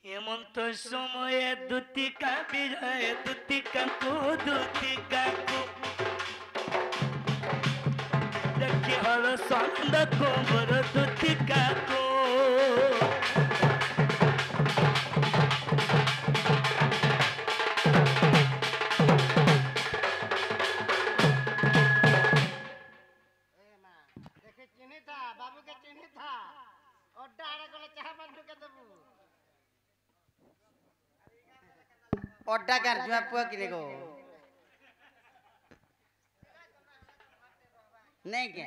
হেমন্ত সময়ে দুতিকা বিজয় দুতিকাকু দুতিকাকু দেখি হল সন্দ কোমর দুতিকাকু बाबू के चिन्ह था और डारे को चाह बंद के दबू ओड्डा कर जुआ पुआ किने को नहीं के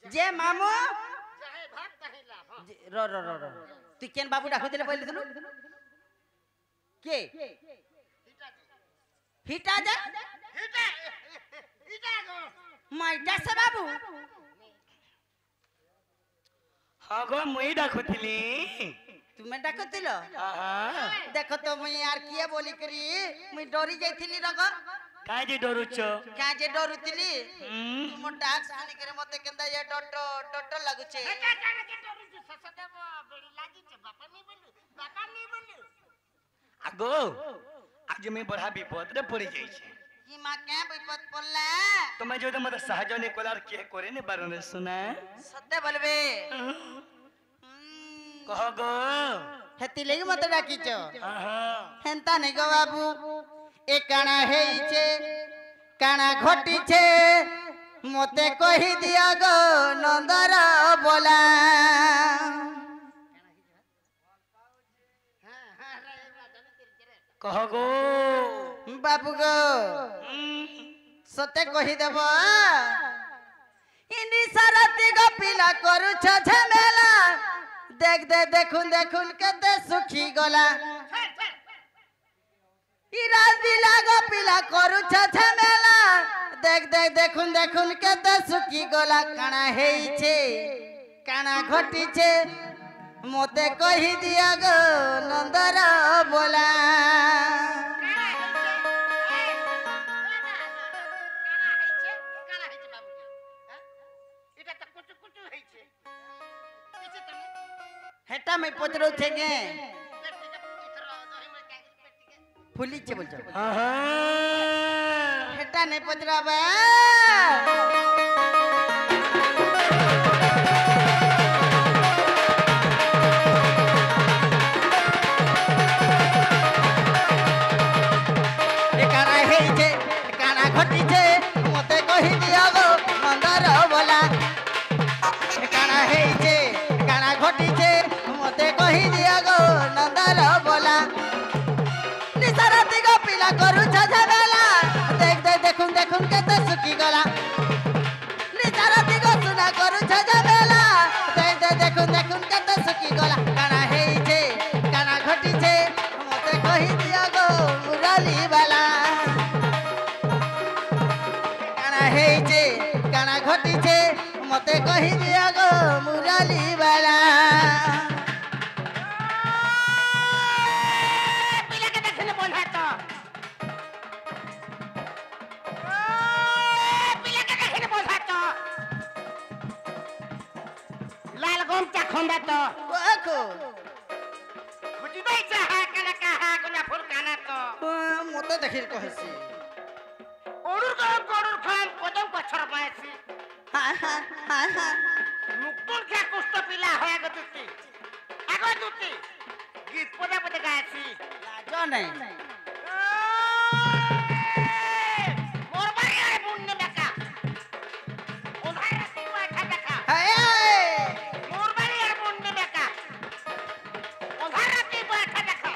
जे मामू चाहे भाग कहिला रो रो रो रो तू केन बाबू डाको दिले पहिले तनु के हिटा जा हिटा हिटा गो माइटा से बाबू हाँ गो मुई डाकुथिली तुम्हें डाकुथिल देखो तो मुई यार किए बोली करी मुई डरी जाइथिली रगो काहे जे डरुचो काहे जे डरुथिली तुम डाक सुनी करे मते केंदा ये टोटो टोटो लागुचे काहे जे डरुछु ससदेव बेड़ी लागी छे बापा नहीं बोलू आगो आज मैं बड़ा विपद रे पड़ी जाई छे की मां के विपद पड़ला तुम्हें जो मत साहज ने कोलार के करे ने बारन सुना सत्य बोलबे कह गो हेती लेगी मत डाकीचो हेंता नहीं गो बाबू ए काना हेइचे काना घटी छे मते कहि दिया गो नंदर बोला कह गो बाबू गो सते कहि देबो इंडी सरती गो पिला करू छ झमेला देख दे देखुन केते सुखी गला ई रात बिला गो पिला करू छ झमेला देख दे देखुन केते सुखी गला काना हेइछे काना घटी छे मते कहि दिया गो नंदर बोला हेटा में पचरो छेगे फुली छे बोलछो हेटा नहीं पचराबा काना हेइछे काना घटी छे मते कहि दिया गो नंदर बोला काना हेइछे काना घटी छे मते कहि दिया गो नंदर बोला निसरती गो पिला करू छ झमेला देख दे देखुन केते सुखी गला निसरती गो सुना करू छ झमेला देख दे देखुन केते सुखी गला काना हेइछे काना घटी छे मते कहि दिया गो मुरली वाला काना हेइछे काना घटी छे मते कहि दिया गो मुरली वाला पिला के देखने बोल है तो पिला के देखने बोल है तो लाल गोमचा खंदा तो ओको खुजबे चाहा कला कहा गुना फुल काना तो मते देखिर कहसी ओडुर खान पदम पछर पाएसी हां मुक्तुल क्या कुछ तो पिला होया गतुती आगो तुती गीत पदे पदे गायसी लाजो नहीं मोर बारी आए बुन्ने बेका ओधाई रसी बैठा बेका हाय मोर बारी आए बुन्ने बेका ओधाई रसी बैठा बेका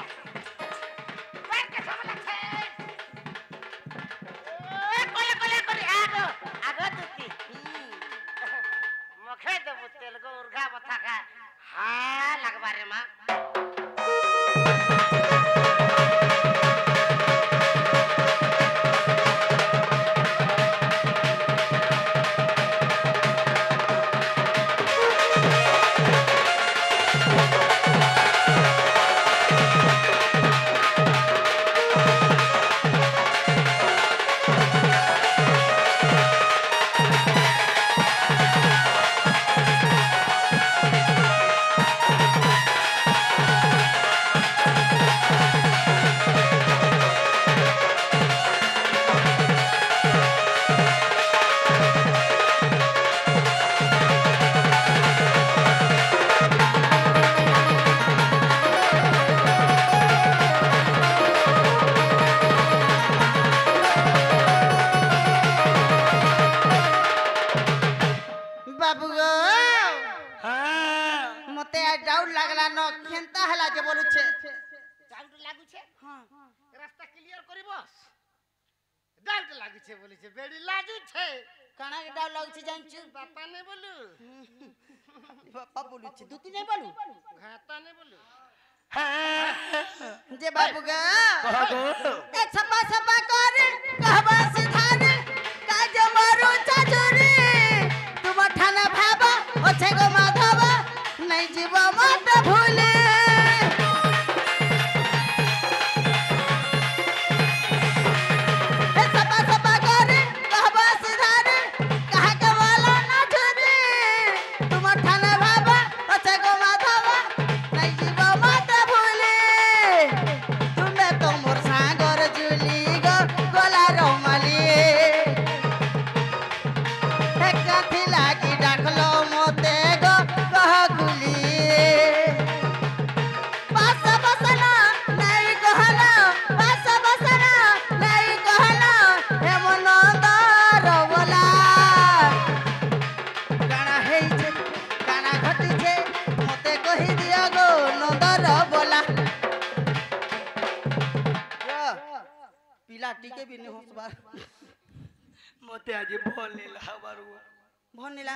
बैठ के समझ छे कोले करे आगो तुती मुखे देबो तेलगो उर्गा बथा का हां लगबा रे मां কেনতা হেলা যে বলুছে ডাউট লাগুছে হ্যাঁ রাস্তা ক্লিয়ার করিবস ডাউট লাগুছে বলিছে বেড়ি লাগুছে কানা ডাউ লাগুছে জানছু বাপা নে বলু বাবা বলুছে দুতি নাই বলু ঘাতা নে বলু হ্যাঁ যে বাবু গা কহগো এ ছপা ছপা করে कहबा सिधारे काज मारू चाचुरी तुम ठाना भाबा ओछे गो माधवा नहीं जीव मत भूले ए छपा छपा करे कहबा सिधारे कहा के वाला ना छुरी तुम ठाना भाबा ओछे गो माधवा नहीं जीव मत भूले तुमे तो मोर सागर जुली गो गोला रोमाली हे कथी लागी डाकलो मोते गो कह गुली पास बसना नहीं कहना पास बसना नहीं कहना हे मनोदर बोला गाना हेई छे गाना घटी छे मोते कहि दिया गो नंदर बोला पिला टिके भी नहीं होस बार मते आज बोल लेला हमारू भन निला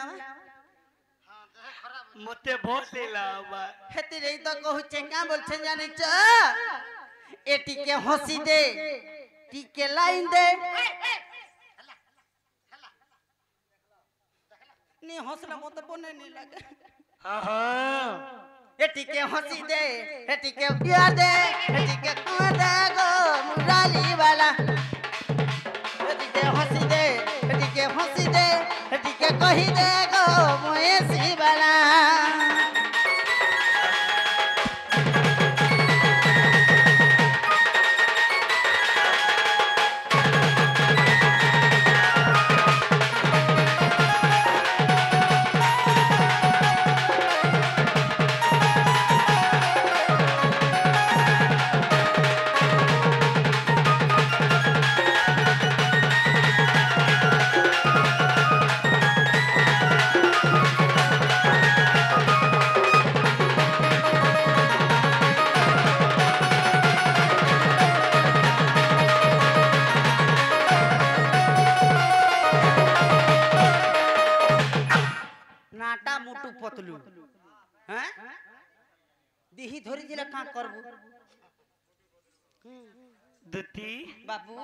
हां देह खराब मते बोल लेला बा हेती रही तो कहू चेंगा बोल छन जाने च ए टिके हंसी दे टिके लाइन दे नी हंसला मत बने नहीं लगे हां हां ए टिके हंसी दे ए टिके पिया दे ए टिके दे गो मुराली वाला ए टिके हंसी दे ए टिके हंसी दे ए टिके कही दे गो मोएसी वाला नाटा मुटु पतलू हैं दिही धरी दिले का करबू दुती बाबू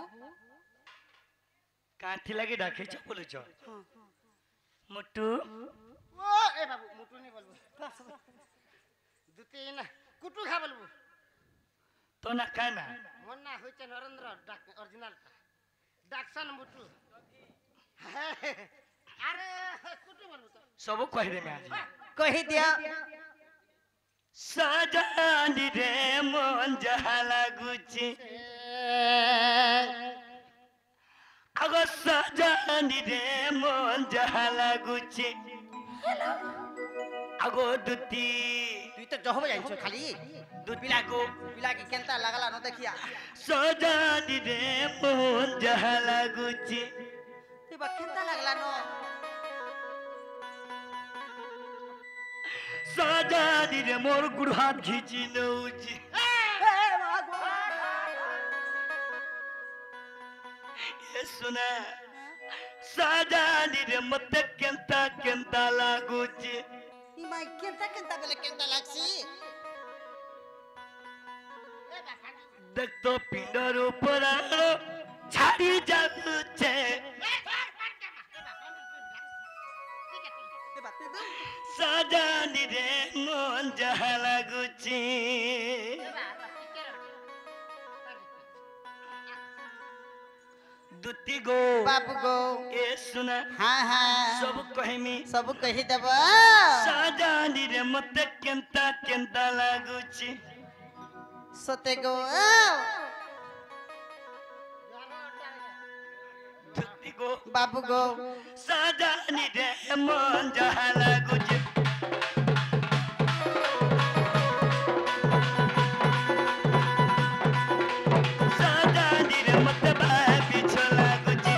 काठी लागे डाके छ बोलु छ मोटू ओ ए बाबू मुटु नहीं बोलबो दुती ना कुटु खा बोलबो तो ना काना मन ना होइছে नरेंद्र ओरिजिनल डाक्सन मुटु अरे कुटु बोलबो तो सब कह दे मैं आज कही दिया सजानी रे मन जहाला गुची अगो सजानी रे मन जहाला गुची अगो दुती तू तो जहब जाइछ खाली दूध पिला को पिला के केनता लागला न देखिया सजानी रे मन जहाला गुची ते बा केनता लागला न सजानी रे मोर गुड़ हाथ खींची नौची ये सुना सजानी रे मत केंता केंता लागुची ई माई केनता केनता बोले केनता लागसी देख तो पिंडर ऊपर छाड़ी जागुचे सजानी रे मन जहा लागुची दुती गो बाबू गो ए सुना हां हां सब कहमी सब कही देब सजानी रे मत केंता केंता लागुची सते गो दुती गो बाबू गो सजानी रे मन जहा लागुची सजानी रे मत बाबी छोला गुची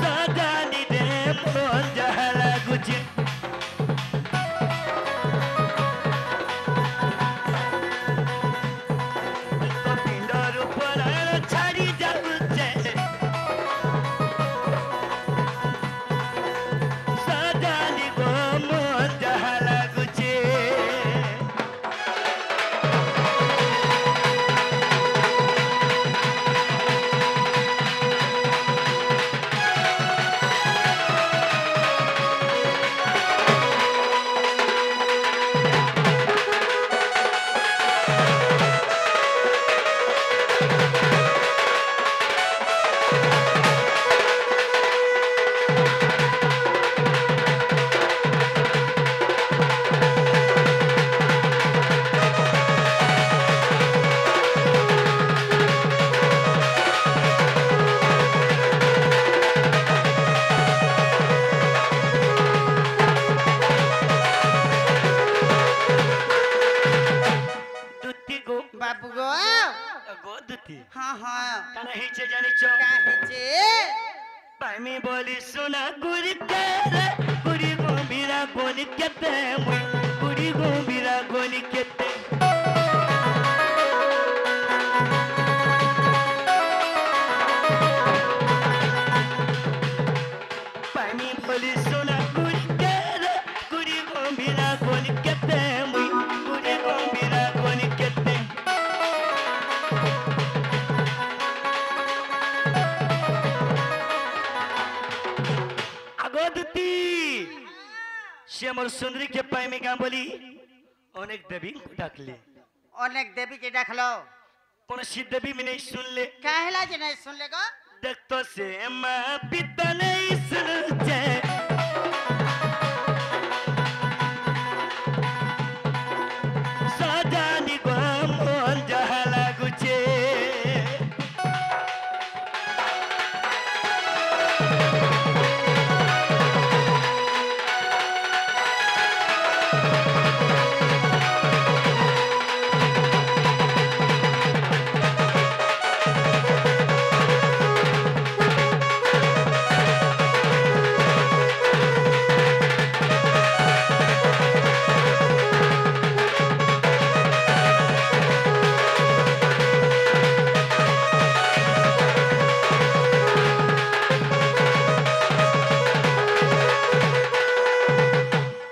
सजानी रे मन जहा लागुची দুতি हाँ हाँ কানা হইছে জানিছ काहे जे পাইমি বলি সোনা গুড়ি কে রে গুড়ি গম্ভীরা গনি কেতে মুই গুড়ি গম্ভীরা গনি কেতে পাইমি বলি সোনা গুড়ি কে রে গুড়ি গম্ভীরা গনি কেতে মুই গুড়ি গম্ভীরা গনি কেতে আগদতি সে আমার সুন্দরী কে পাইমে গাঁ বলি অনেক দেবী ডাকলে अनेक देवी के देखलो কোন দেবী মিনে শুনলে काहेला जे नहीं सुन ले गो দেখতো সে মা পিতা নেই শুনছে সাজানি গো মন যাহা লাগুছে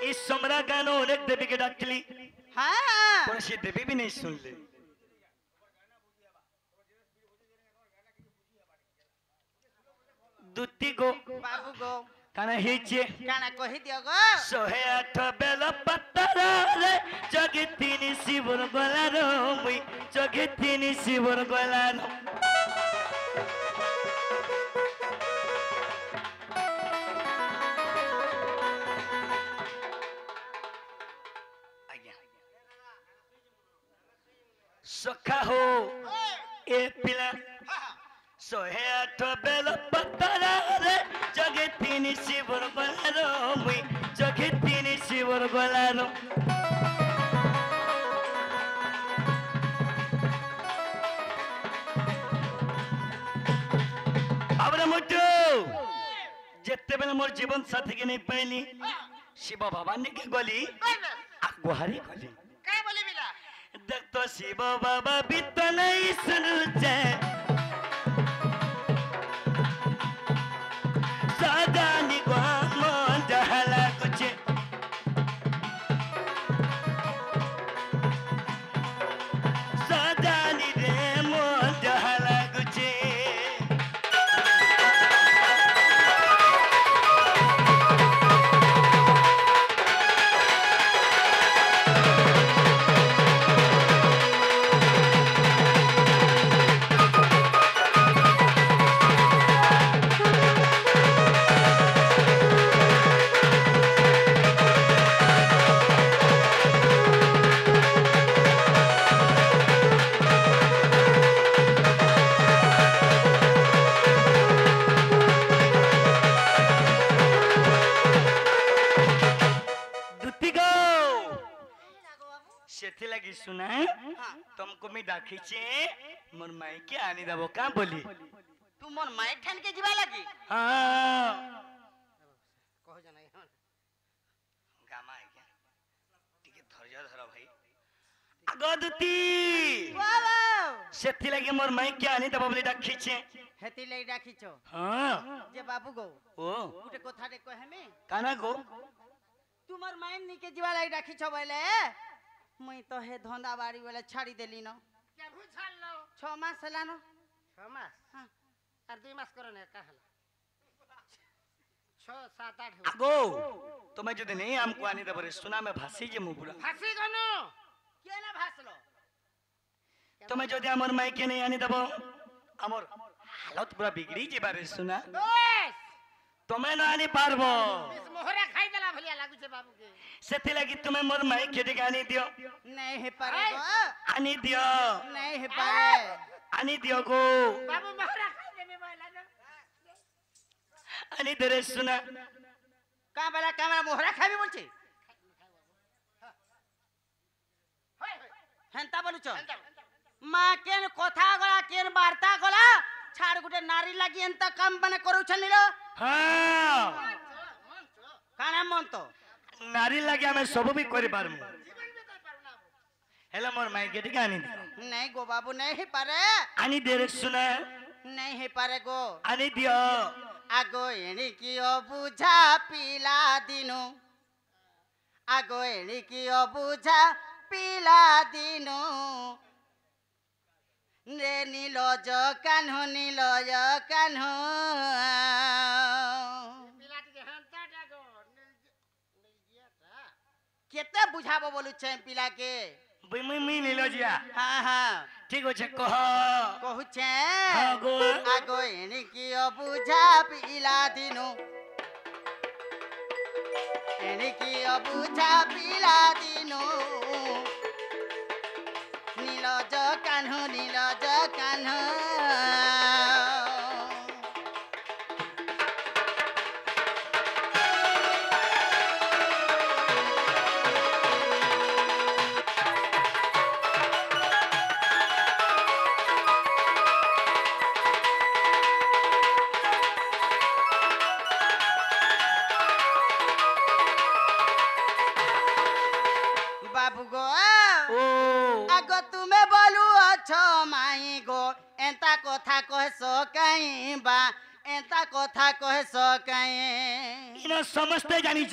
इस समरा गानो अनेक देवी के डाकली हाँ कौन सी देवी भी नहीं सुन ले दुती गो बाबू गो काना हिचे काना कहि दियो गो 108 बेल पत्तर रे जगतिनी शिवर गलारो मुई जगतिनी शिवर गलारो सखा हो ए पिला 108 बेल पत्तर रे जगतिनी शिवर गलारो मुई जगतिनी शिवर गलारो अबरे मुट्टू जेते बेला मोर जीवन साथी के नहीं पाइली शिव भवानी के गली गुहारी गली काय बोले बिला देख तो शिव बाबा बीत नहीं सुनचे साजानी को मन जहला कुछ साजानी रे मन जहला कुछ सेथि लगी सुना तुमको मैं डाकी छे मोर माई के आनी दबो का बोली तू मोर माई ठान के जीवा लगी हां कहो जाना है गामा है क्या टिके धैर्य धर भाई अगदती बाबा सेथि लगी मोर माई के आनी दबो बोली डाकी छे हेती लई राखिछो हां जे बाबू गो ओ गुटे कोथा दे कहे में काना गो तू मोर माई नी के जीवा लई राखिछो बोले मुई तो हे धंधा बाड़ी वाला छाड़ी देली न क्या भूछाल लो 6 मास हलानो 6 मास हां और 2 मास करो ने का हला 6 7 8 अगो तुम्हें जो नहीं हमको आनी दबो रे सुना मैं भासी जे मुबुरा फांसी गनो के ना भासलो तुम्हें जो हमर माई के नहीं आनी दबो हमर हालत पूरा बिगड़ी जे बारे सुना दोस्त तुम्हें ना आनी पारबो इस मोहरा खाई देला भलिया लागु छे बाबू के सेथि लगी तुम्हें मोर माई के आनी दियो नहीं है पारेगो आनी दियो नहीं है पारे आनी दियो गो बाबू मोहरा खाई देबे बोला ना आनी दरे सुना का बला कैमरा मोहरा खाबी बोलछे होय होय हेंता बोलुछो माँ केन कथा गला केन वार्ता गला छाड़ गुटे नारी लागी एंता काम बने करू छनिलो हाँ काना मन तो नारी लगे हमें सब भी कर पारमु हेला मोर माई के टिका आनी दियो नहीं गो बाबू नहीं ही पारे आनी दे रे सुना नहीं ही पारे गो आनी दियो आगो एणी की बुझा पिला दिनु आगो एणी की बुझा पिला दिनु रे नीलज कान्हो नीलज कान्हो केते बुझाबो बोलु छै पिला के मी नीलो जिया हाँ हाँ ठीक हो छे कह कहू छै हाँ गो आगो एणी की बुझा पिला दिनु एणी की बुझा पिला दिनु नीलज कान्हो नीलज कान्हो बाबू गो ओ आगो तुम्हें बोलू अच्छो माई गो एंता कथा कह सो कहीं बा एंता कथा कह सो कहीं इना समझते जानी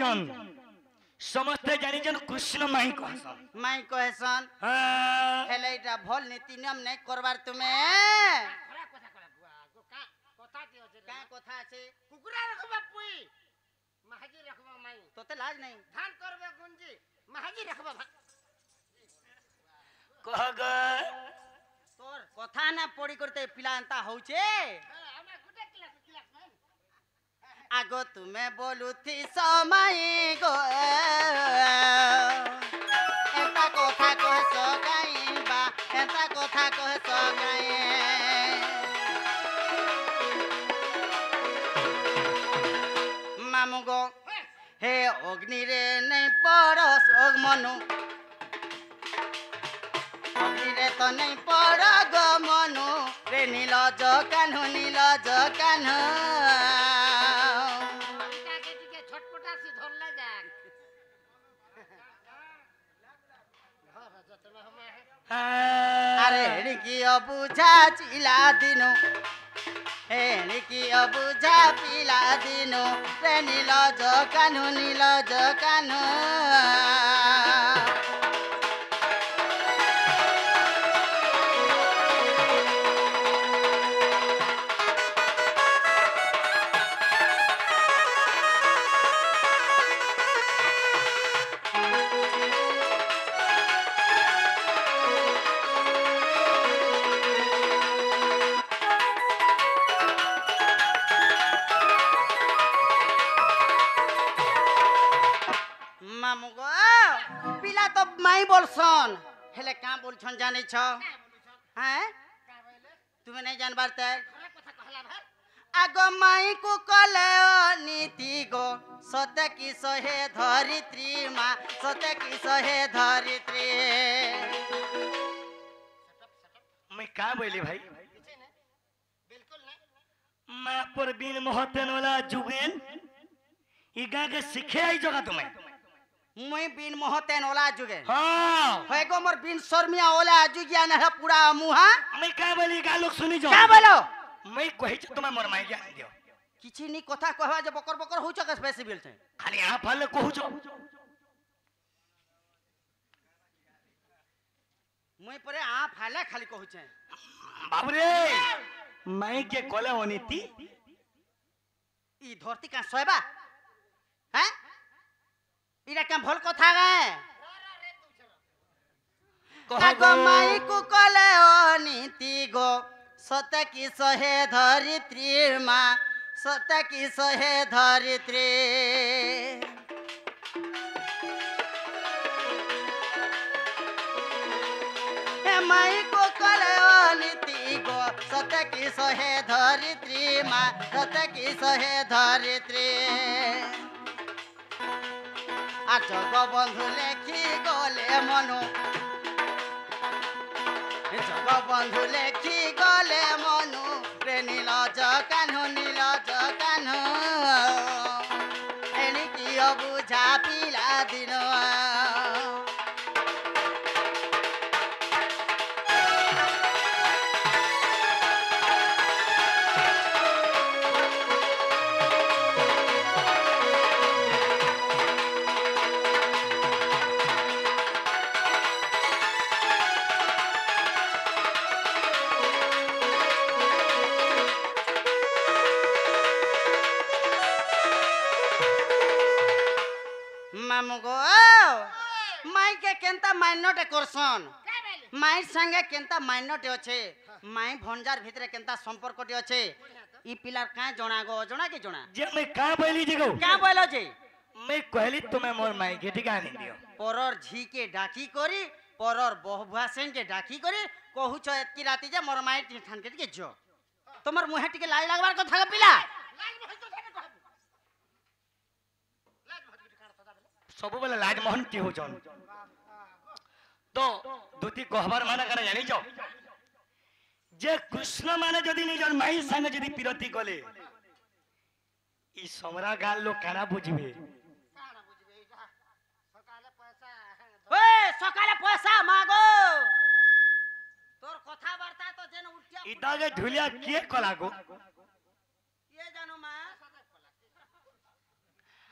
जन कृष्ण माई कहसन माई कहसन हाँ हेले इटा भल नीति नियम नहीं करवार तुम्हें का कथा আছে কুকুরা রাখবা পুই মাহাজি রাখবা মাই তোতে লাজ নাই ধান করবে গুঞ্জি মাহাজি রাখবা कह ग তোর কথা না পড়ি করতে পিলা এন্তা হউছে আমরা গুটে ক্লাস ম্যান আগো তুমি বলুথি সময় গো এন্তা কথা কহছ কাই বা এন্তা কথা কহছ কাই মামু গো হে অগ্নি রে নাই পরস অগ মনু অগ্নি রে তো নাই পড় গো মনু রে নীলজ কান্হ নীলজ কান্হ এটাকে টিকে ছটপটাসি ধরলে যাক ঘর যতনা হমে আরে হেণিকি অবুঝা চিলা দিনু হেণিকি অবুঝা পিলা দিনু রে নীলজ কান্হ নীলজ কান্হ মামু গো পিলা তো মাই বলছন হেলে কা বলছন জানি ছ হ্যাঁ তুমি নাই জানবার তে কথা কহলা ভাই আগো মাই কু কলে নীতি গো সতে কি সহে ধরিত্রী মা সতে কি সহে ধরিত্রী मैं का बोली भाई बिल्कुल नहीं मैं पर बिन मोहतन वाला जुगेन इगा के सिखे आई जगह तुम्हें মুই বিন মহতেন ওলা যুগে हाँ হয় গো মোর বিন শর্মিয়া ওলা যুগিয়া না পুরা মুহা मैं का बोली गा लोग सुनी जो কা বলো मैं कहि छ तुम्हें मोर माई ज्ञान दियो কিছু নি কথা কহবা যে বকর বকর হউছ কে বেশি বিলছে खाली यहाँ फल कहू छो মুই পরে আ ফালে খালি কহুছে बाबू रे मैं के कोले होनीति ই ধরতি কা সয়বা হ্যাঁ ইরা কা ভল কথা গে আগো মাই কু কলে অনীতি গো সত কি সহে ধরিত্রী মা সত কি সহে ধরিত্রী হে মাই কু কলে অনীতি গো সত কি সহে ধরিত্রী মা সত কি সহে ধরিত্রী আর জগবন্ধু লেখি গলে মনু জগবন্ধু লেখি গলে মনু রে নীলজ কাহ্নু নীলজ কাহ্নু এণিকি অবুঝা পিলা দিন মামু গো মাই কে কেনতা মাইনটে করছন মাই সঙ্গে কেনতা মাইনটে আছে মাই ভঞ্জার ভিতরে কেনতা সম্পর্কটি আছে ই পিলার কাঁ জনা গো জনা কি জনা जे मैं का बोली जे गो কাঁ বইল যে मैं कहली तुम्हें मोर माई के ठिका आनी दियो পরর ঝিকে ডাকি করি পরর বহুভুয়া সেনকে ডাকি করি কহুছ এতকি রাতি যে মোর মাই ঠানকে টিকে জ তোমার মুহে টিকে লাই লাগবার কথা গো পিলা सब बेले लाज मोहन की हो जन तो दुती कहबार माने करे जानी जो जे कृष्ण माने जदी निजर माई संग जदी पिरती गले ई समरा गाल लोग काना बुझबे ওই সকালে পয়সা মাগো তোর কথা বার্তা তো যেন উঠিয়া इदा जे ढुलिया के कला गो কে জানো মা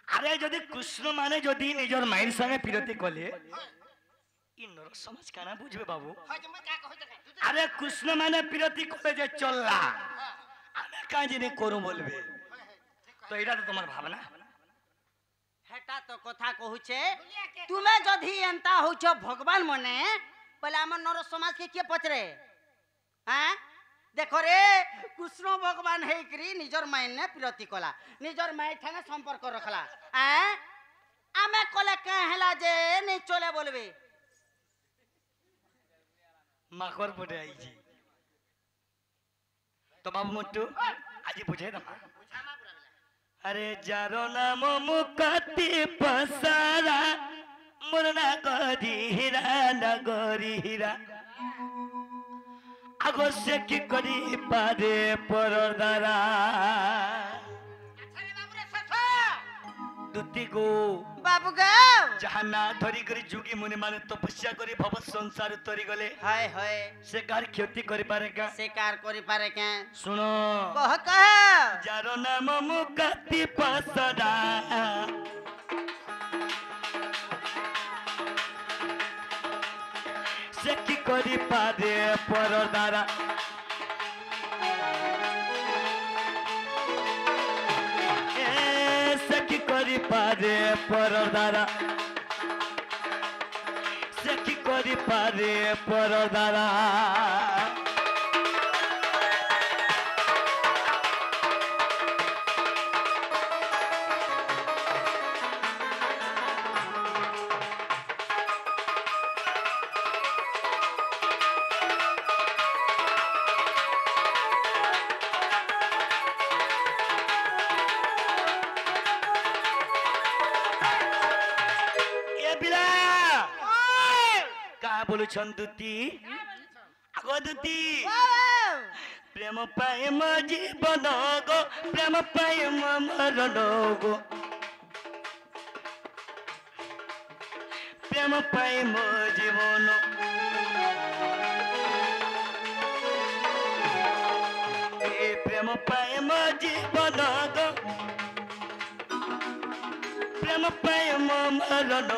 अरे जदी कृष्ण माने जदी निजर माई संग पिरती गले ई नरक समाज काना बुझबे बाबू अरे कृष्ण माने पिरती करे जे चलला आमे का जिने करू बोलबे तो एटा तो तुम्हार भावना হেটা তো কথা কহুছে তুমি যদি এন্তা হউছ ভগবান মনে বলে আমার নর সমাজ কে কে পচরে হ্যাঁ দেখো রে কৃষ্ণ ভগবান হেইকরি নিজর মাইনে বিরতি কলা নিজর মাই ঠানে সম্পর্ক রাখলা হ্যাঁ আমি কলে কে হেলা যে নেই চলে বলবে माखर पटे आई जी तो बाबू मुट्टू आज बुझे दमा अरे जारो नाम मुकाती पसारा मुरना गरी हीरा नगरी हीरा आगो से की करी पारे परदारा दुती गो बाबू गो जहाँ ना धरी करी जुगी मुनि माने तपस्या करी भव संसार तरी गले हाय हाय से कार क्षति करी पारेगा शिकार करी पारे के सुनो कह कह जारो नाम मुकाती पसरा से की करी पारे परदारा ए से की करी पारे परदारा से की करी पारे परदारा बोलुछन दुती आगो दुती प्रेम पाए म जीवन गो प्रेम पाए म मरण गो प्रेम पाए म जीवन ए प्रेम पाए म जीवन गो प्रेम पाए म मरण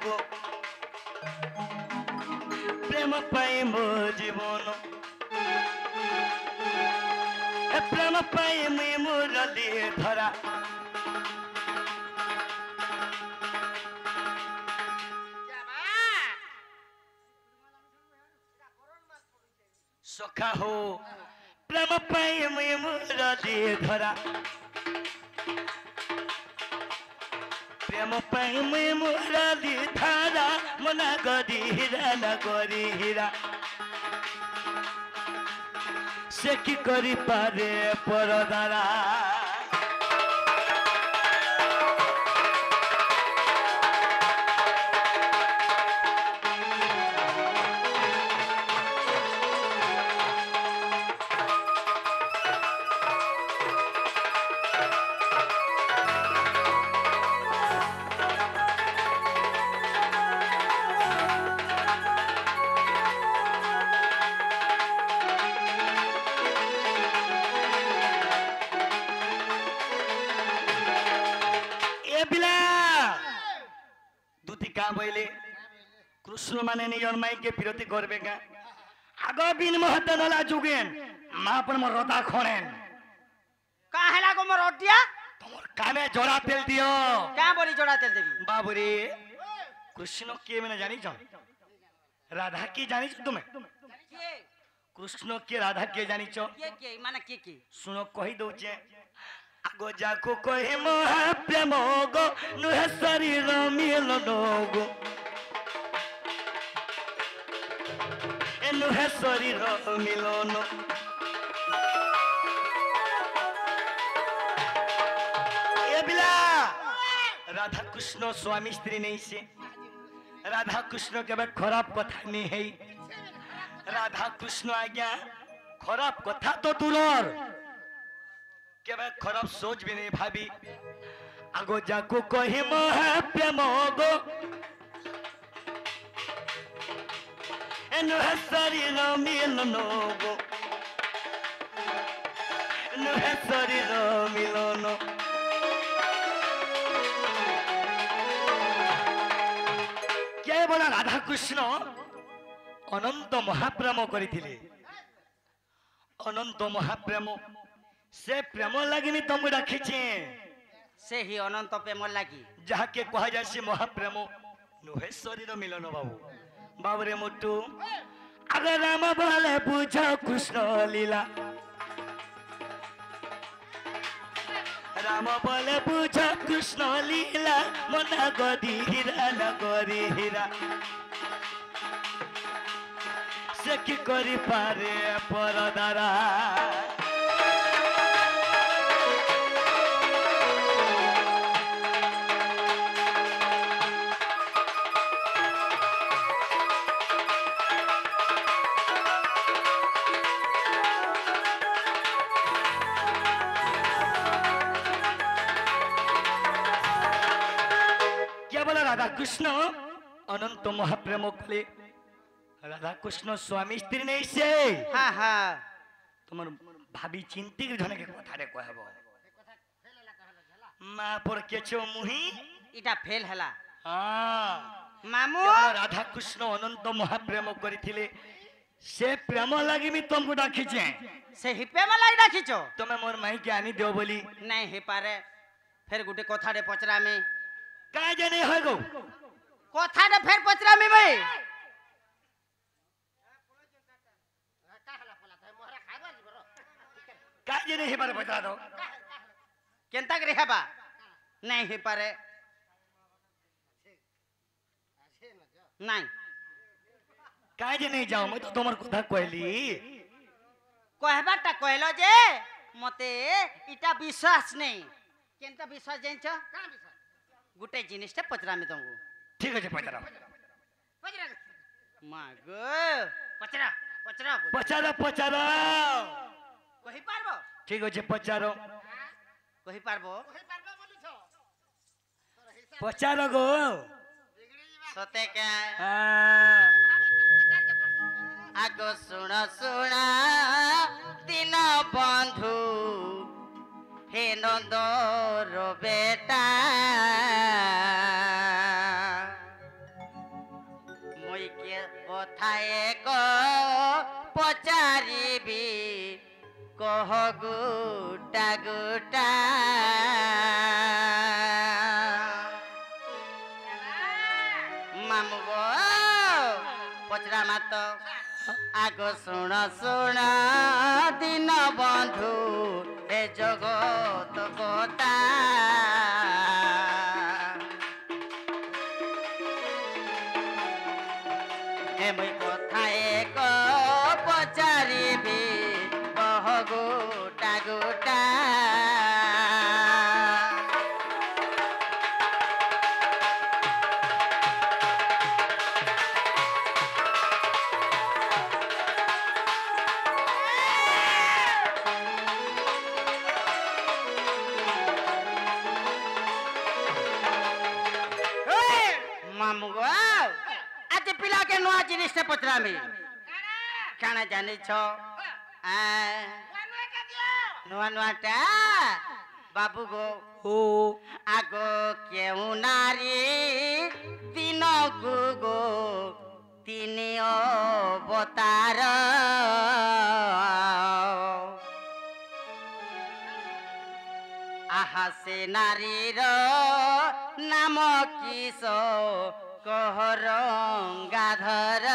गो प्रेम पाए मो जीवन प्रेम पाए मुई मुरली धरा सखा हो प्रेम पाए मुई मुरली धरा प्रेम पाए मुई मुरली धरा मना गरी हीरा नगरी हीरा से की करी पारे परदारा বইলে কৃষ্ণ মানে নিজর মাইকে বিরতি করবে গা আগ বিন মহতে নলা যুগেন মা পর মোর রতা খড়েন का हैला को मोर ओटिया তোমার কানে জড়া তেল দিও क्या बोली जोड़ा तेल देवी বাবুরে কৃষ্ণ কে মানে জানিছ রাধা কি জানিছ তুমি के কৃষ্ণ কে রাধা কে জানিছ के माने के শুনো কহি দউছে আগো যাকো কহে মহা প্রেম গো নুহে শরীর মিলন গো এ নুহে শরীর মিলন এ বিলা রাধা কৃষ্ণ স্বামী স্ত্রী নেই সে রাধা কৃষ্ণ কেবে খারাপ কথা নেই হেই রাধা কৃষ্ণ আজ্ঞা খারাপ কথা তো দূরর কেবে খারাপ সোচ भी नहीं भाभी আগো যাকো কহি মহা প্রেম গো এনু হসরি নো মিলন গো এনু হসরি নো মিলন কে বলা রাধা কৃষ্ণ অনন্ত মহাপ্রেম করিଥିଲେ অনন্ত মহাপ্রেম से प्रेम लगिनी तुम रखिछे से ही अनंत प्रेम लागी যাহাকে কহা যাচ্ছে মহাপ্রেম নুহে শরীর মিলন বাবু বাবুরে মুট্টু আগে রাম বলে বুঝো কৃষ্ণ লীলা রাম বলে বুঝো কৃষ্ণ লীলা মনা গদি হীরা নগরী হীরা সে কি করি পারে পরদারা রাধা কৃষ্ণ অনন্ত মহাপ্রেম কলে রাধা কৃষ্ণ স্বামী স্ত্রী নেই সে हाँ हाँ তোমার ভাবি চিন্তি ধনকে কথারে কহব মা পর কেছো মুহি इटा फेल हैला হ্যাঁ मामू রাধা কৃষ্ণ অনন্ত মহাপ্রেম করিଥିଲେ সে প্রেম লাগি মি তুমକୁ ডাকিছে से ही प्रेम लाई राखिछो তুমি মোর মাইকে আনি দিও বলি नहीं हे पारे फिर गुटे कथारे पचरा में কাজ জানি হয় গো कथारे फिर पचरा में भाई কাজ জানি হেবারে বতা দাও केनता करे हेबा नहीं हे पारे नहीं কাজ জানি যাও মই তো তোমার কথা কইলি कहबाटा कहलो जे मते इटा विश्वास नहीं केनता विश्वास जानिछ का विश्वास गुटे जिनिसटा पचरा में तुमको ঠিক আছে পচরা पचरा मागो पचरा पचरा পচারো পচারো कहि पारबो ঠিক আছে পচারো कहि पारबो পচারো গো सते क्या হ্যাঁ आगो सुन सुन दिन बंधु हे नंदर बेटा मुई के कथाए को पचारिबी कह गुटा गुटा मामू गो पचरा मात आगो सुन सुन दिन बंधु ए जगत कथा ए मुई कथा एक पचारिबी कह गोटा गोटा मामू गो आज पिला के नुआ जिनिस से पचरा में काना जाने छो नुआ नुआ टा बाबू गो ओ आगो केउ नारी दिन को गो तीन अवतार आहा से नारीर नाम किस कहर गाधर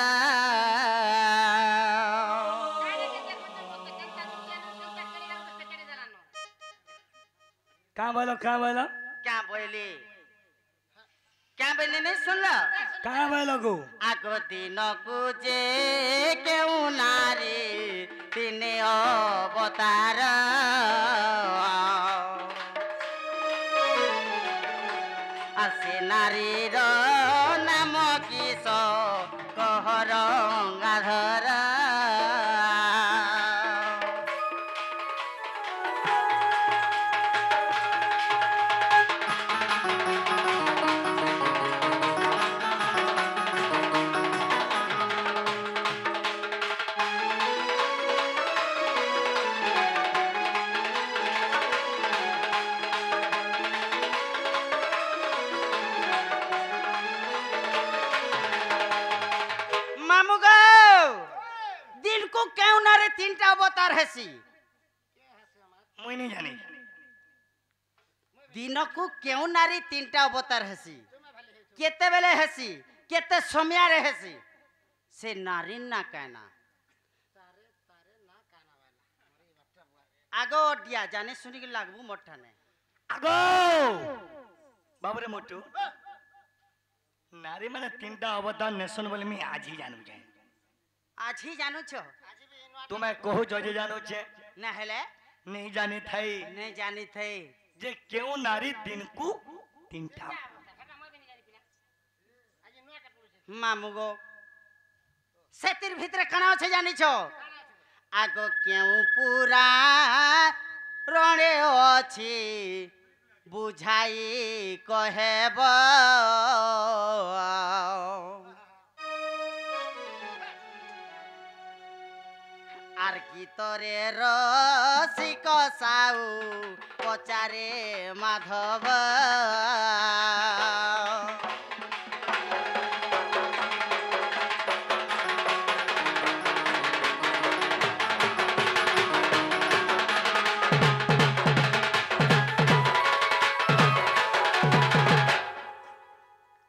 कहाँ बोलो क्या बोली नहीं सुन लो कहाँ बोलो गो आगो दिन को जे केउ नारी तीन अवतार आसे नारीर नाम किस कहर गाधर मामू गो दिन को क्यों ना रे तीनटा अवतार हेसी मुई नहीं जानी दिन को क्यों नारी तीनटा अवतार हेसी केते बेले हेसी केते समय रे हेसी से नारी ना कहना आगो ओडिया जाने सुनी के लागबू मोठा ने आगो बाबरे मोटू नारी माने तीनटा अवतार नेशन बोले मैं आज ही जानू जाए आज ही जानू छो तुम्हें कहू जो जे जानू छे ना हेले नहीं जानी थई नहीं जानी थे जे क्यों नारी दिन को तीनटा मामू गो सेतिर भितरे कणा छे जानी छो आगो केउ पूरा रणे अछि बुझाई कहेब आर गीतरे रसिक साउ पचारे माधव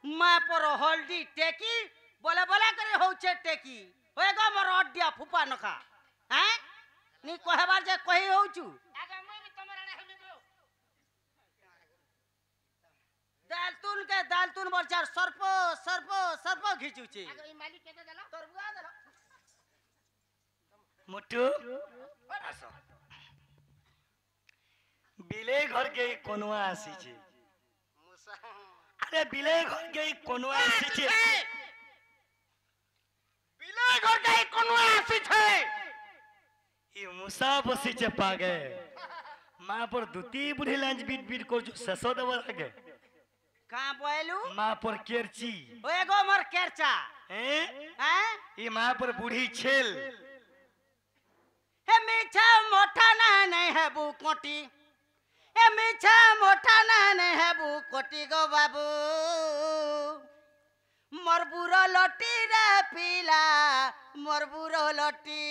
मैं पर हल्दी टेकी बोले बोले करे होचे टेकी होए गो मोर अड्डिया फुपा नखा हैं नी कहबार जे कहि होचू दालतुन बरचार सर्प सर्प सर्प घिचुची मोटू आसो बिले घर के कोनुआ आसी छे अरे बिले घर के कोनुआ आसी छे बिले घर के कोनुआ आसी छे ई मुसा बसी छे पागे मां पर दुती बुढ़ी लांज बीट बीट को जो ससो देव लागे कहां बोलू मां पर केरची ओए गो मोर केरचा हैं हैं ई मां पर बूढ़ी छेल हे मीठा मोठा ना नहीं है बू कोटी हे मीठा मोठा ना नहीं है बू कोटी गो बाबू मोर बुरो लटी रे पीला मोर बुरो लटी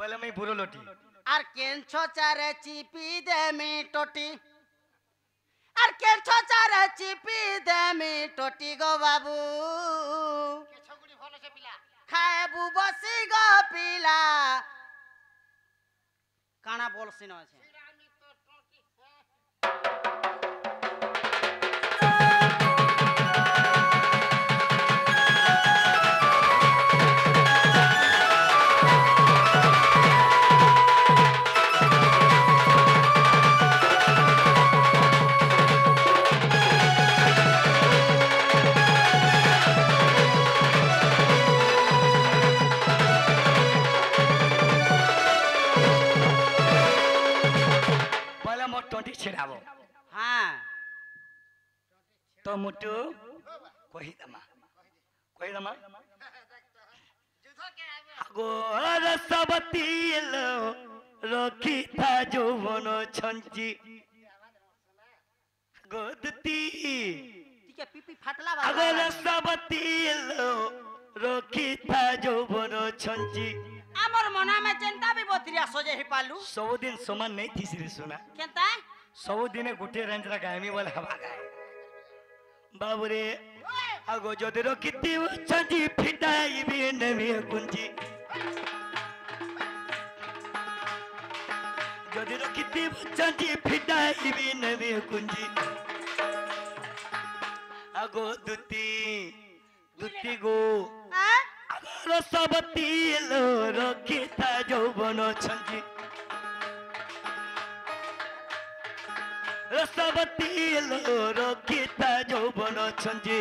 पहले मैं बुरो लोटी আর কেনছো চারে চিপি দে মি টটি আর কেনছো চারে চিপি দে মি টটি গো বাবু খাইবু বসি গো পিলা কানা বলছি না আছে टोटी छिड़ावो हाँ तो मुट्टू कोही दमा अगो रसवती लो রক্ষিতা যৌবন ছঞ্চি গোদতি টিকে পিপি ফাটলা আগর বাবা সবতি রক্ষিতা যৌবন ছঞ্চি আমার মনে মে চিন্তা বি বতরিয়া সজে হি পালু ସବୁଦିନ ସମାନ ନେଇ ଥିସି ରେ ଶୁଣା কেনতা ସବୁଦିନେ ଗୋଟିଏ ରେଞ୍ଜର ଗାଇମି ବୋଲେ ହବା ଗାଏ ବାବୁରେ ଆଗ ଯଦି ରଖିତି ଛଞ୍ଜି ଫିଟାଇବି ନେବି କୁଞ୍ଜି ଯଦି ରଖିତି ଛଞ୍ଜି ଫିଟାଇବି ନେବି କୁଞ୍ଜି ଆଗ ଦୁତି ଦୁତି ଗো ରସବତୀ লো ରଖିତା ଯୌବନ ଛଞ୍ଜି রসবতী লো রক্ষিতা যৌবন ছঞ্জি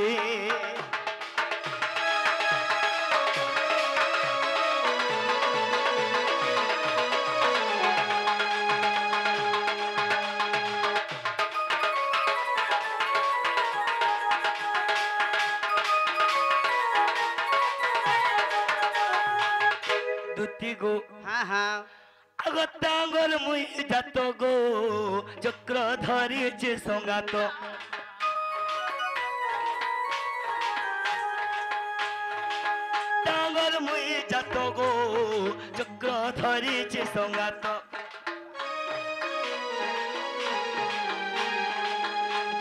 দুতি গো হ্যাঁ হ্যাঁ আগতাঙ্গর মুই যাত গো চক্র ধরিছে সঙ্গাত টাঙ্গর মুই যাত গো চক্র ধরিছে সঙ্গাত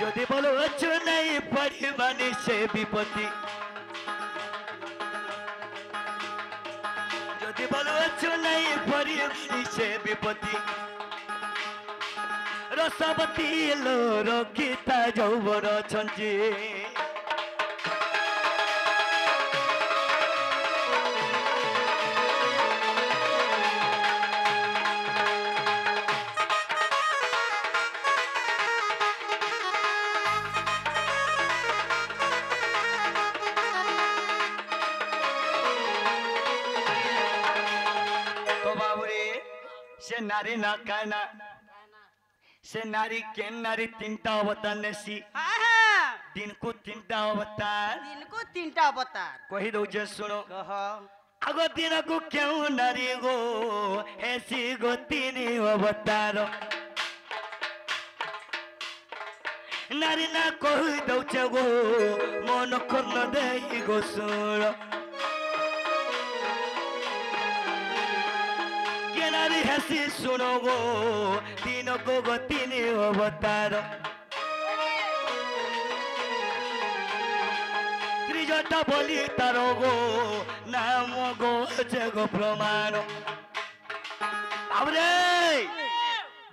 যদি বলো অছু নাই পরিমাণে সে বিপত্তি যদি বলো অছু নাই পরিমাণে সে বিপত্তি রসবতী লো রক্ষিতা যৌবন ছঞ্জি से नारी ना कहना से नारी के नारी तीनटा अवतार नेसी হ্যাঁ হ্যাঁ दिन को तीनटा अवतार দিনকু তিনটা অবতার कही दो जे सुनो কহ आगो दिन को क्यों नारी गो ऐसी गो तीन अवतार नारी ना कही दो गो मन कर दे गो सुन नारी हसी सुनो गो तीनों को गो तीन अवतार त्रिजटा बोली तारो गो नाम गो जगो प्रमाण आवरे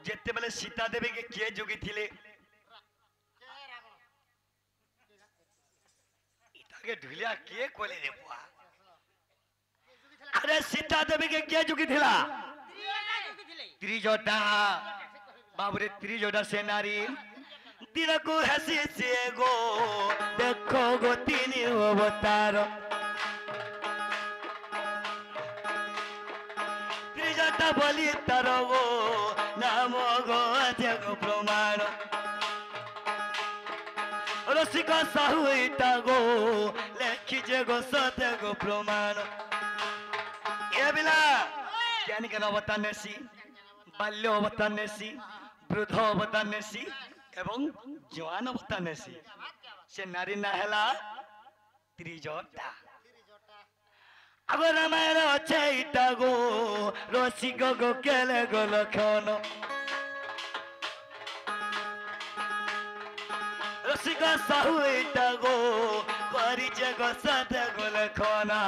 जेते बेले सीता देवी के किए जोगी थिले इताके ढुलिया किए कोले रे बुआ अरे सीता देवी के किए जोगी थिला त्रिजटा बाबरे त्रिजटा से नारी दिन को हसी से गो देखो गो तीन अवतार त्रिजटा बोली तार गो नाम गो जग प्रमाण रसिक साहू इटा गो लेखी जे गो सत्य गो प्रमाण ये बिला ज्ञानी के अवतार नेसी बाल्य अवतार नेसी वृद्ध अवतार नेसी एवं जवान अवतार नेसी से नारी ना हेला त्रिजटा आगो रामायण अच्छे इटा गो रसिक गो केले गो लखन रसिक साहू इटा गो करी जे गो सत्य गो लखना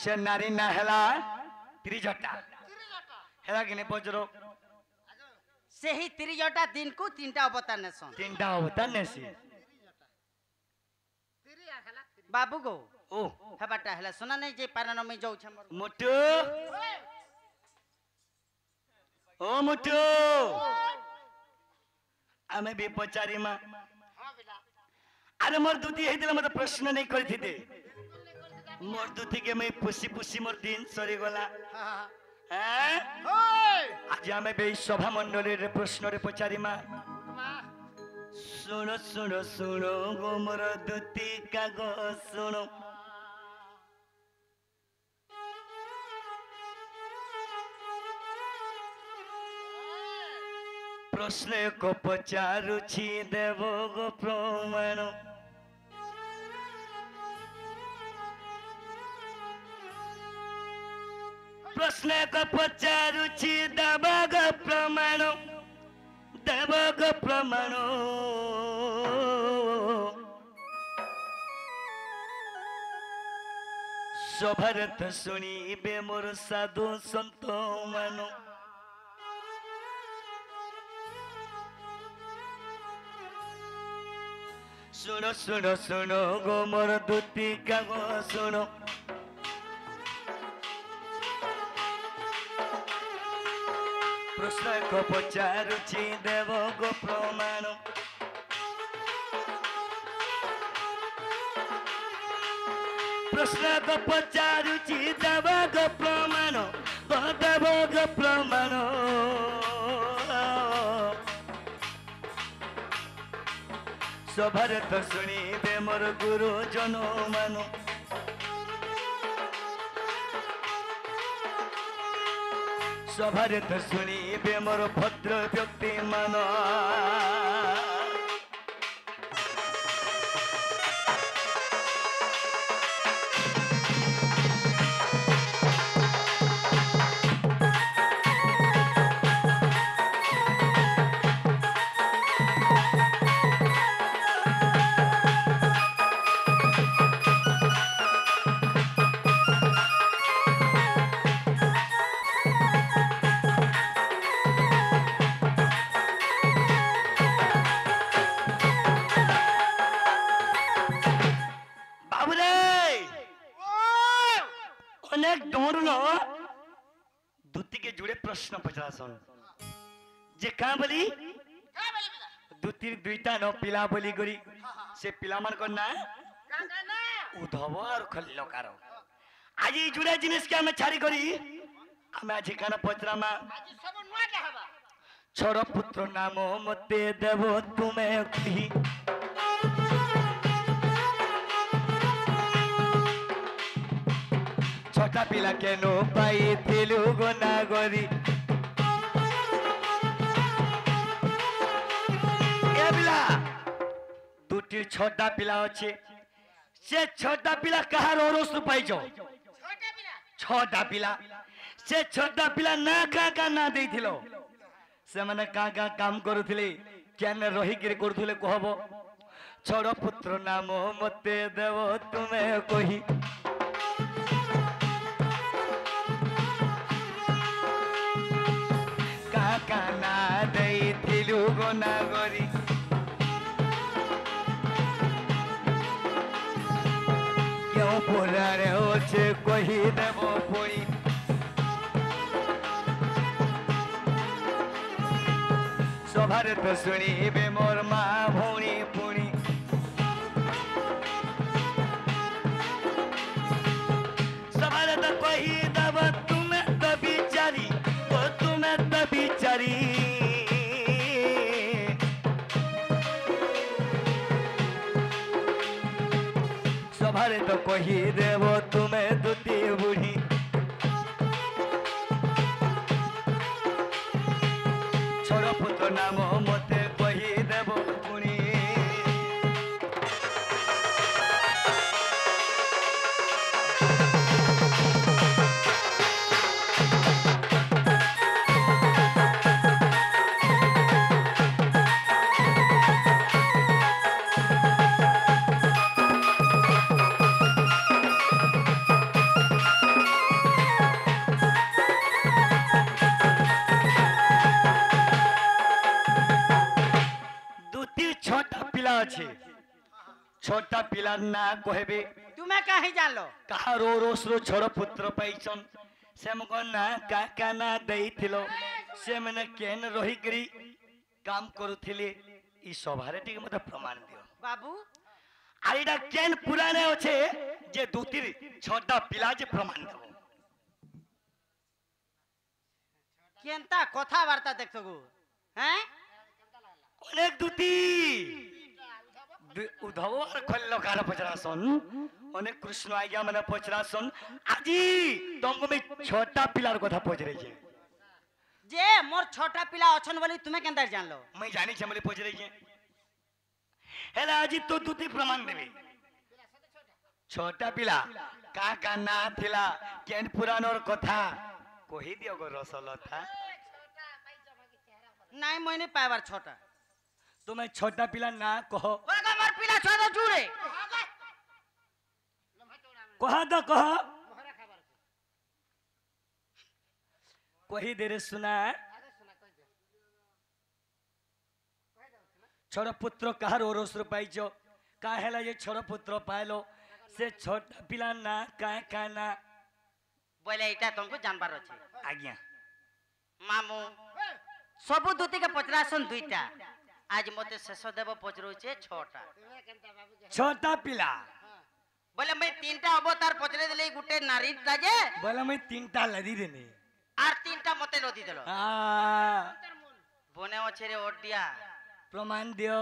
से नारी ना हेला त्रिजटा हेला कि नहीं पचरो ସେହି ତିରିଜଟା ଦିନକୁ ତିନଟା ଅବତାର ନେସନ୍ तीनटा अवतार नेसी ବାବୁ ଗो ओ ହେବାଟା ହେଲା ସୁନା ନାଇଁ ଯେ ପାରନ ମେ ଯାଉଛେ ମୋର मुट्टू ओ मुट्टू आमे भी पचारी मा अरे मोर दुती हेदिले मते प्रश्न नहीं करथिते मोर दुती के मैं पुसी पुसी मोर दिन सरी गला हैं आज हमें बे सभा मंडली रे प्रश्न रे पचारिमा सुनो सुनो सुनो गो मोर दुती का गो सुनो प्रश्न को पचारुछि देव गो प्रमाण प्रश्न को पचारुछि देव गो प्रमाण देव गो प्रमाण सभारत शुणिबे मोर साधु संत मानो सुनो सुनो सुनो गो मोर दुती का गो सुनो प्रश्न को पचारुछि देव गो प्रमाण प्रश्न को पचारुछि देव गो प्रमाण देव गो प्रमाण सभारत शुणिबे मोर गुरु जन मानो सभारत शुणिबे मोर भद्र व्यक्ति मानो प्रश्न पचासन जे का बोली दुती दुईटा न पिला बोली गरी से पिला मान को ना उधव और खल्लकार आज ई जुड़े जिनिस के हमें छाड़ी करी हमें आज काना पचरामा आज सब नुआ के हवा छोड़ पुत्र नाम मते देव तुम्हें कही छोटा पिला के नो पाई थिलु गोना गरी दुटी छोटा पिला अच्छे से छोटा पिला कहा रोस पाई जाओ छोटा पिला से छोटा पिला ना का ना दे थिलो से माने का काम करुथिले केने रही गिर करथुले कहबो छोड़ पुत्र नाम मते देव तुम्हें कही का ना दे थिलु गोना गरी पुरारे होचे कही देव पुणी सभारत शुणिबे मोर मा भौणी पुणी सभारत कही देव तुम्हें तो बिचारी ओ तुम्हें तो बिचारी सभारे तो कही देव तुम्हें दुती बुढ़ी छोड़ पुत्र नाम मते कही देव पुणी छोटा पिला ना कहबे तुम्हें कहीं जान लो कहा रोस रो छोड़ पुत्र पाइछन से मको ना का ना देई थिलो से मने केन रही करी काम करूथिले ई सभारे टिक मते प्रमाण दियो बाबू আর এটা কেন পুরাণে আছে যে দুটির ছটা পিলা যে প্রমাণ দেব কেনতা কথাবার্তা দেখছো গো হ্যাঁ অনেক দুটি উদ্ধব আর খল্ল কার পচরাসন অনেক কৃষ্ণ আজ্ঞা মানে পচরাসন আজি তুমি ছটা পিলার কথা পচরেছে যে মোর ছটা পিলা অছন বলি তুমি কেনতা জানলো মই জানিছে বলে পচরেছে হেলা আজি তো দুটি প্রমাণ দেবে ছটা পিলা কা কা না থিলা কেন পুরাণর কথা কহি দিও গো রসলতা নাই মইনে পাইবার ছটা তুমি ছটা পিলা না কহ ওই গো মোর পিলা ছটা জুড়ে কহ তো কহ কহি দে রে শুনা ছড় পুত্র কাহার ওরসর পাইছ কা হেলা যে ছড় পুত্র পাইলো সে ছটা পিলা না কা কা না বলে এটা তোমাকে জানবার আছে আজ্ঞা মামু সবু দুটিকে পচরাসন দুইটা আজ মতে শেষ দেব পচরুছে ছটা ছটা পিলা বলে মই তিনটা অবতার পচরে দিলে গুটে নারী রাজে বলে আমি তিনটা লাদি দেনে আর তিনটা মতে নদী দিল আ বনে আছে রে ওডিয়া প্রমাণ দিও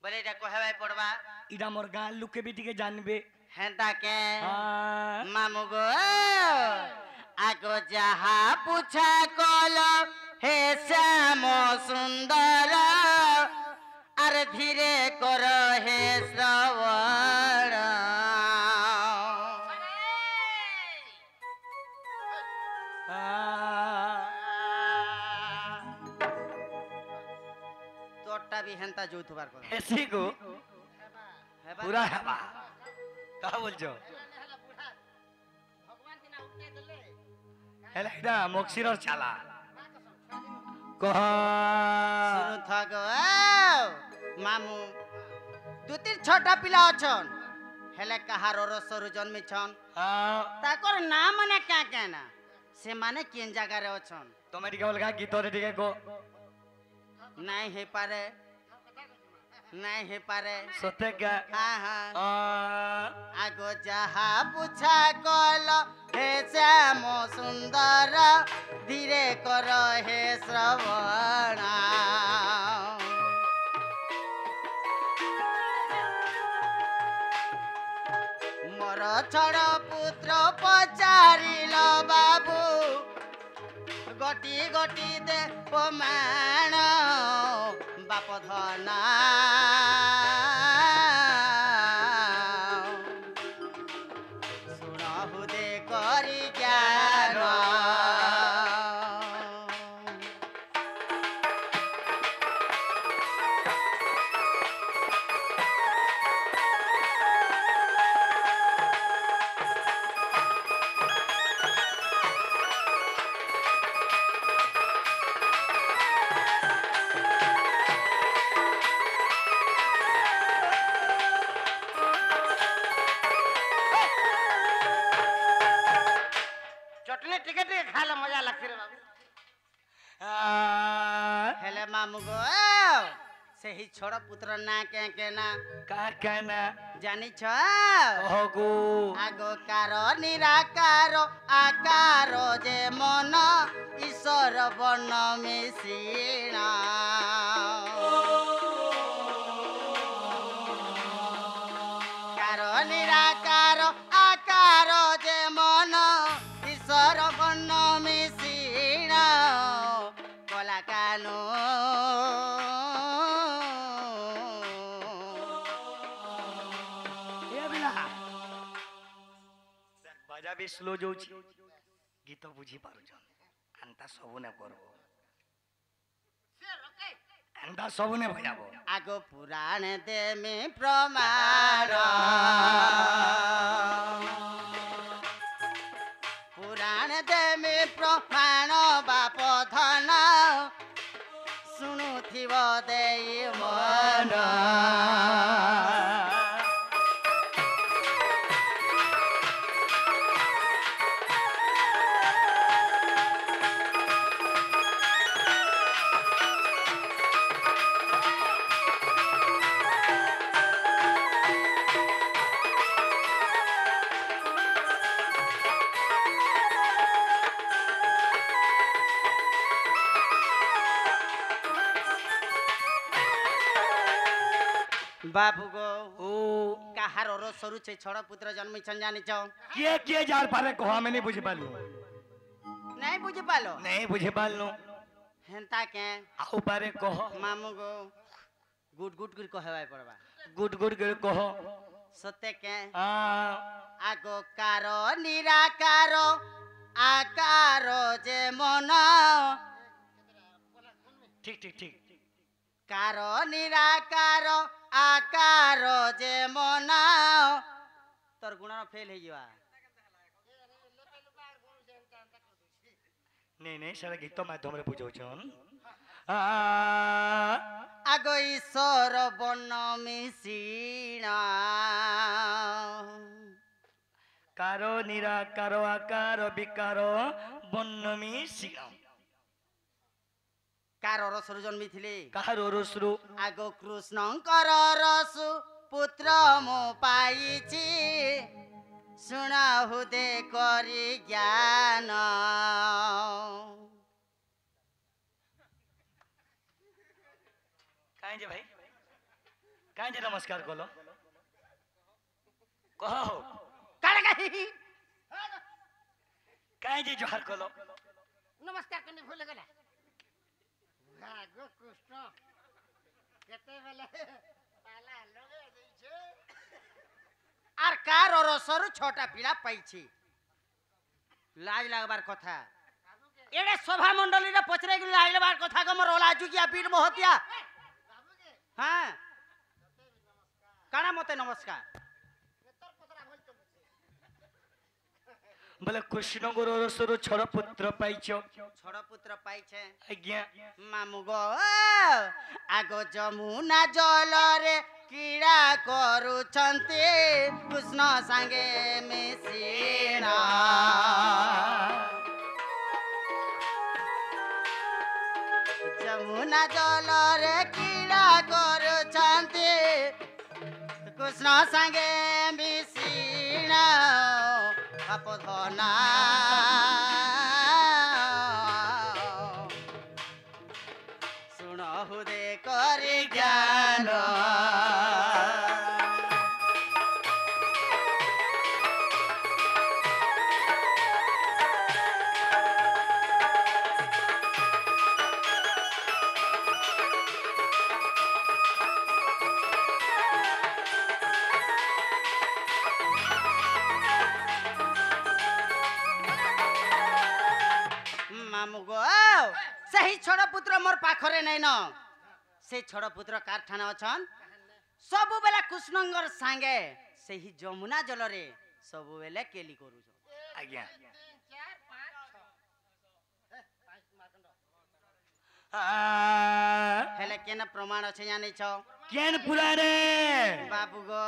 বলে এটা কহেবাই পড়বা ইটা মোর গাঁ লুকে বিটিকে জানবে হেন্তা কে আ মামু গো আগো যাহা পুছা কল হে শ্যাম সুন্দর আর ধীরে কর হে শ্রবণ আ তোরটা বি হেন্তা যৌথবার কথা হেসি গো হেবা পুরা হেবা কা বলছো হেলা এটা মক্সিরর চালা কহ শুনু থাক মামু দুটির ছটা পিলা অছন হেলে কাহার রসরু জন্মিছন তাকর না মানে কা কেনা সে মানে কেন জায়গারে অছন তুমি টিকে অলগা গীতরে টিকে গো নাই হে পারে নাই হে পারে সতে গা হ্যাঁ হ্যাঁ আ আগো যাহা পুছা কল হে শ্যাম সুন্দর ধীরে কর হে শ্রবণ মোর ছড় পুত্র পচারিল বাবু গটি গটি দে প্রমাণ বাপ ধনা শুণহু দে করি জ্ঞান চটনি টিকে টিকে খাইলে মজা লাগছে রে বাবু হেলে মামু গো সেই ছড় পুত্র না কে কে না কা কানা জানিছ কহগো আগ কার নিরাকার আকার যে মন ঈশ্বর বর্ণ মিশিণ কার নিরাকার আকার যে মন ঈশ্বর বর্ণ মিশিণ কলা কানু এ বিলা বাজা বি স্লো যাଉଛି গীত বুঝি পাରୁଛନ୍ আন্তা ସବୁ নে করব আন্তা ସବୁ নে ভজাবো আগ পুরাণ দেমি প্রমাণ পুরাণ দেমি প্রমাণ বাপ ধন শুণুথিব দেই মন बाबू गो ओ काहार और सरू छे छोड़ पुत्र जन्मिछन जानि छ किए जार पारे कह हमें नहीं बुझ पालू नहीं बुझि पालो नहीं बुझ पालू हेंता के आउ पारे कह मामू गो गुड गुड गुड कहवाय पड़बा गुड गुड गुड कह सत्य के हाँ आगो कारो निराकारो आकारो जे मन ठीक ठीक ठीक कारो निराकारो आकारो जे मन तोर गुण फेल हे जिवा नहीं नहीं सारा गीत माध्यम रे बुझौ छन आगो ईश्वर बन मिसिणा कारो निराकारो आकारो विकारो बन्नमी सिंह कार रसरु जन्मिथिले कारो रसरु आगो कृष्णकर रसु पुत्र मो पाइछि सुनाहु दे करी ज्ञान काहे जे भाई काहे जे नमस्कार कलो कहो काहे काहे काहे जे जोहार कलो नमस्कार करने भूल गेला आगो कृष्ण केते बेले पाला लगे दै छै आर कार रसरु छोटा पिला पाइछि लाज लागबार कथा एडे सभा मंडली रे पचरे गेल लाजबार कथा ग मोर ओला जुगिया वीर मोहतिया हां काना मते नमस्कार बोले कृष्ण गुरु रसरु छोड़ पुत्र पाइछो छोड़ पुत्र पाइछे आज्ञा मामु गो आगो जमुना जल रे कीड़ा करूछन्ते कृष्ण संगे मिसिना जमुना जल रे कीड़ा करूछन्ते कृष्ण संगे मिसिना अपधना सुनहु दे करी ज्ञान सही छोड़ पुत्र मोर पाखरे नै न से छोड़ पुत्र कारखाना अछन सब बेला कृष्णंगर संगे सही जमुना जल रे सब बेला केली करू छ आज्ञा हेले केन प्रमाण अछि जानै छ केन पुराने बाबू गो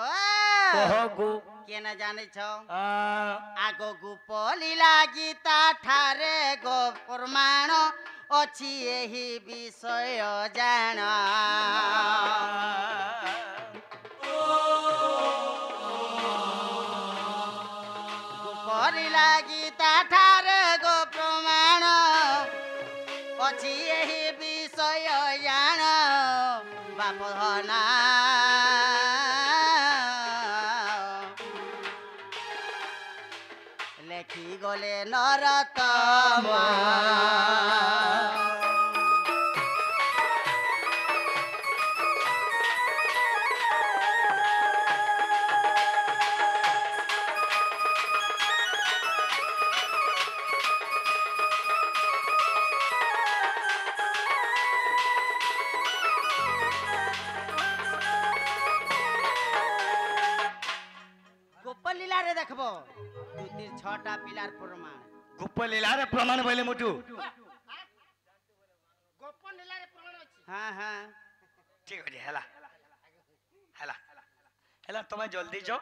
कहो गो केन जानै छ आ आगो गुपली लागीता ठारे गो प्रमाण अछि एही विषय जान गुपली लागीता ठारे गो प्रमाण अछि एही विषय जान बाप धना लेखी गले नरतम गोपलीला रे देखबो दू तीन छटा पिलार प्रमाण गुप्प लीला रे प्रमाण बोले मुटु गोपन लीला रे प्रमाण अछि हां हां ठीक है हेला हेला हेला तुम्हें जल्दी जाओ